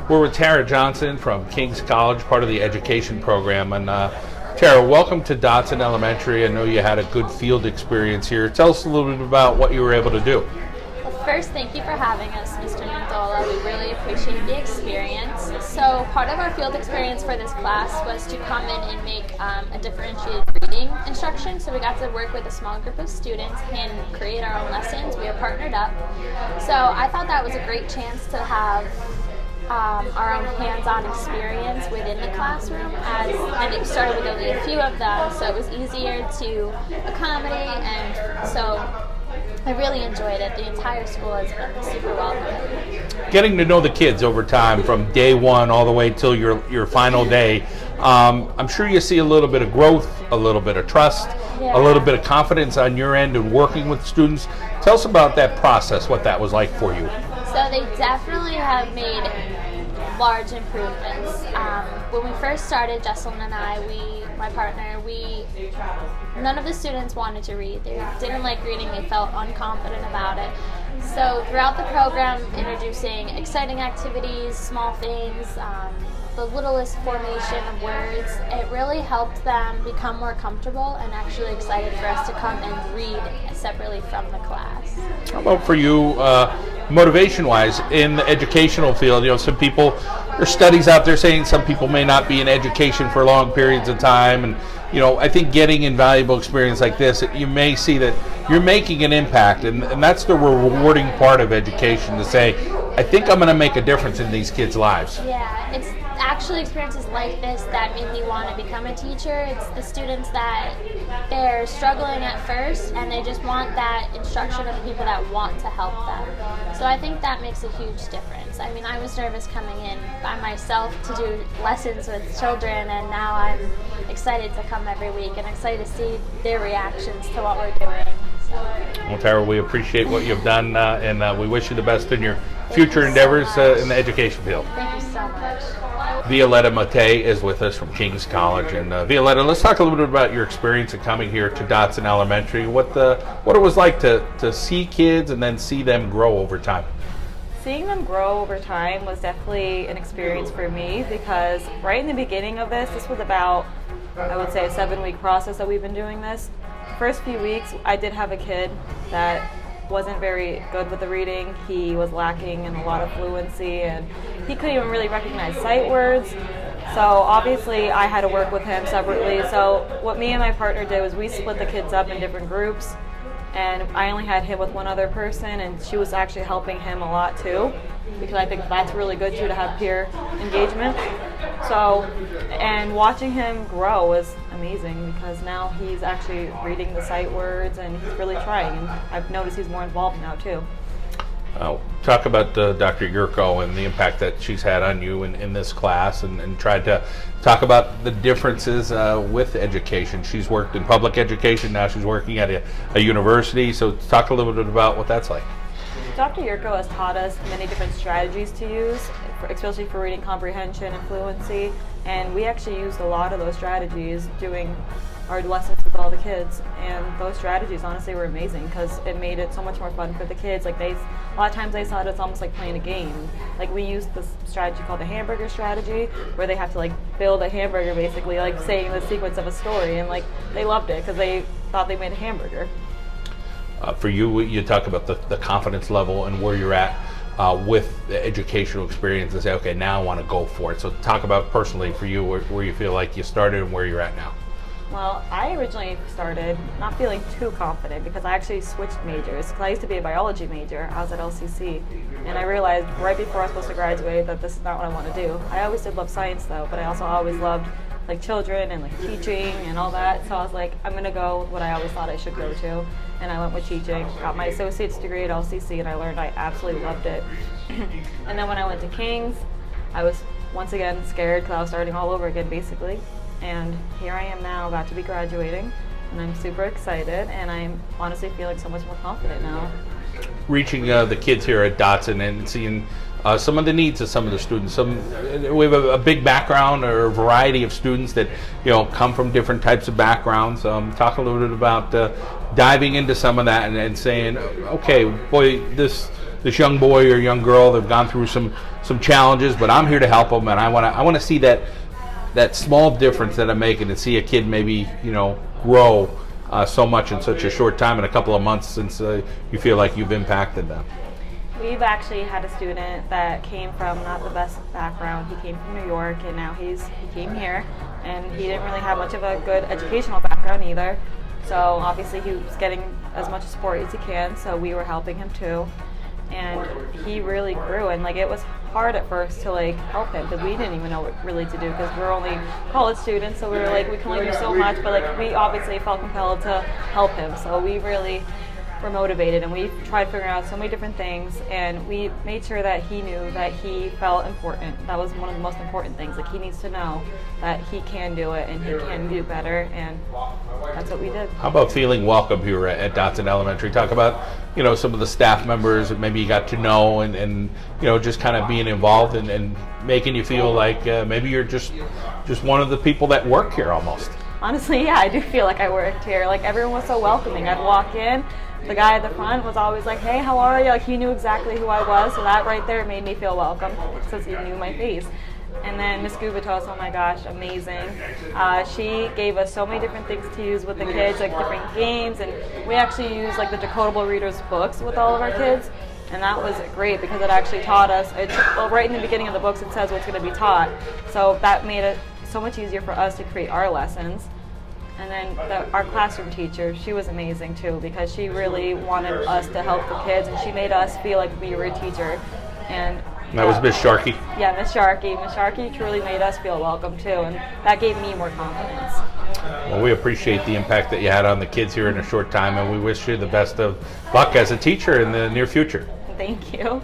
We're with Tara Johnson from King's College, part of the education program. And Tara, welcome to Dodson Elementary. I know you had a good field experience here. Tell us a little bit about what you were able to do. Well, first, thank you for having us, Mr. Mendola. We really appreciate the experience. So part of our field experience for this class was to come in and make a differentiated reading instruction. So we got to work with a small group of students and create our own lessons. We are partnered up. So I thought that was a great chance to have our own hands-on experience within the classroom, and it started with only a few of them, so it was easier to accommodate, and so I really enjoyed it. The entire school has been super welcoming. Getting to know the kids over time, from day one all the way till your final day, I'm sure you see a little bit of growth, a little bit of trust, a little bit of confidence on your end in working with students. Tell us about that process, what that was like for you. So they definitely have made large improvements. When we first started, Jesselyn and I, my partner, none of the students wanted to read. They didn't like reading. They felt unconfident about it. So throughout the program, introducing exciting activities, small things, the littlest formation of words, it really helped them become more comfortable and actually excited for us to come and read separately from the class. How about for you, motivation-wise, in the educational field? You know, some people, there's studies out there saying some people may not be in education for long periods of time, and you know, I think getting invaluable experience like this, you may see that you're making an impact, and that's the rewarding part of education, to say, I think I'm going to make a difference in these kids' lives. Yeah, it's actually experiences like this that made me want to become a teacher. It's the students that they're struggling at first, and they just want that instruction of people that want to help them. So I think that makes a huge difference. I mean, I was nervous coming in by myself to do lessons with children, and now I'm excited to come every week and excited to see their reactions to what we're doing. So. Well, Tara, we appreciate what you've done, and we wish you the best in your future endeavors in the education field. Thank you so much. Violetta Mate is with us from King's College, and Violetta, let's talk a little bit about your experience in coming here to Dodson Elementary. What it was like to see kids and then see them grow over time. Seeing them grow over time was definitely an experience for me, because right in the beginning of this was about, I would say, a 7-week process that we've been doing this. First few weeks, I did have a kid that wasn't very good with the reading. He was lacking in a lot of fluency, and he couldn't even really recognize sight words. So obviously I had to work with him separately. So what me and my partner did was we split the kids up in different groups, and I only had him with one other person, and she was actually helping him a lot too, because I think that's really good too, to have peer engagement. So, and watching him grow was amazing, because now he's actually reading the sight words and he's really trying, and I've noticed he's more involved now too. Talk about Dr. Yurko and the impact that she's had on you in this class, and tried to talk about the differences with education. She's worked in public education, now she's working at a university, so talk a little bit about what that's like. Dr. Yurko has taught us many different strategies to use, especially for reading comprehension and fluency, and we actually used a lot of those strategies doing our lessons with all the kids, and those strategies honestly were amazing, because it made it so much more fun for the kids. Like, a lot of times they saw it as almost like playing a game. Like, we used this strategy called the hamburger strategy, where they have to like build a hamburger, basically like saying the sequence of a story, and like they loved it because they thought they made a hamburger. For you, you talk about the confidence level and where you're at with the educational experience, and say, okay, now I want to go for it. So talk about personally for you where you feel like you started and where you're at now. Well, I originally started not feeling too confident, because I actually switched majors. Because I used to be a biology major. I was at LCC, and I realized right before I was supposed to graduate that this is not what I want to do. I always did love science though, but I also always loved like children and like teaching and all that. So I was like, I'm gonna go with what I always thought I should go to, and I went with teaching. Got my associate's degree at LCC, and I learned I absolutely loved it. And then when I went to King's, I was once again scared, because I was starting all over again basically. And here I am now, about to be graduating, and I'm super excited, and I'm honestly feeling so much more confident now. Reaching the kids here at Dodson and seeing some of the needs of some of the students. We have a big background, or a variety of students that come from different types of backgrounds. Talk a little bit about diving into some of that and saying, okay, boy, this this young boy or young girl. They've gone through some challenges, but I'm here to help them, and I want to see that small difference that I'm making, and see a kid maybe grow so much in such a short time, in a couple of months, since you feel like you've impacted them. We've actually had a student that came from not the best background. He came from New York, and now he came here, and he didn't really have much of a good educational background either. So obviously he was getting as much support as he can, so we were helping him too. And he really grew, and it was hard at first to help him, because we didn't even know what really to do, because we're only college students, so we were we can only do so much, but we obviously felt compelled to help him. So we really were motivated, and we tried figuring out so many different things, and we made sure that he knew that he felt important. That was one of the most important things. He needs to know that he can do it and he can do better, and that's what we did. How about feeling welcome here at Dodson Elementary? Talk about some of the staff members that maybe you got to know, and just kind of being involved and making you feel like maybe you're just one of the people that work here almost. Honestly, yeah, I do feel like I worked here. Everyone was so welcoming. I'd walk in, the guy at the front was always like, "Hey, how are you?" He knew exactly who I was, so that right there made me feel welcome, because he knew my face. And then Miss Gubatos, oh my gosh, amazing. She gave us so many different things to use with the kids, different games, and we actually used the decodable readers books with all of our kids, and that was great, because it actually taught us, right in the beginning of the books it says what's going to be taught, so that made it so much easier for us to create our lessons. And then our classroom teacher, she was amazing too, because she really wanted us to help the kids, and she made us feel like we were a teacher. And that was Miss Sharkey. Yeah, Miss Sharkey. Miss Sharkey truly made us feel welcome too, and that gave me more confidence. Well, we appreciate the impact that you had on the kids here in a short time, and we wish you the best of luck as a teacher in the near future. Thank you.